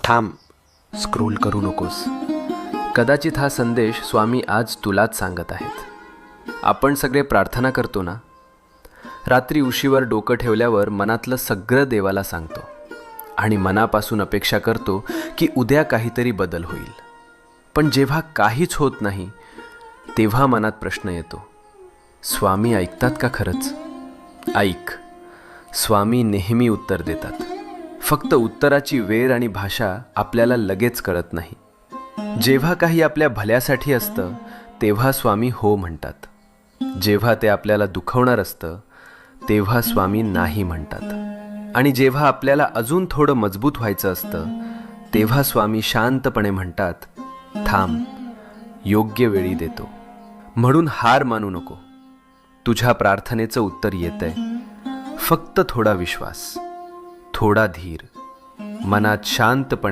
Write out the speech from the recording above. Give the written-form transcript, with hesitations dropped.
थांब, स्क्रोल करू नकोस. कदाचित हा संदेश स्वामी आज तुलाच सांगत आहेत. आपण सगळे प्रार्थना करतो ना, रात्री उशीवर डोकं ठेवल्यावर मनातलं सगळं देवाला सांगतो आणि मनापासून अपेक्षा करतो की उद्या काहीतरी बदल होईल. पण जेव्हा काहीच होत नाही तेव्हा मनात प्रश्न येतो, स्वामी ऐकतात का खरंच? ऐक, स्वामी नेहमी उत्तर देतात. फक्त उत्तराची वेळ आणि भाषा आपल्याला लगेच कळत नाही. जेव्हा काही आपल्या भल्यासाठी असतं तेव्हा स्वामी हो म्हणतात. जेव्हा ते आपल्याला दुखवणार असतं तेव्हा स्वामी नाही म्हणतात. आणि जेव्हा आपल्याला अजून थोडं मजबूत व्हायचं असतं तेव्हा स्वामी शांतपणे म्हणतात, थांब, योग्य वेळी देतो. म्हणून हार मानू नको. तुझ्या प्रार्थनेचं उत्तर येतंय. फक्त थोडा विश्वास, थोडा धीर, मनात शांतपणे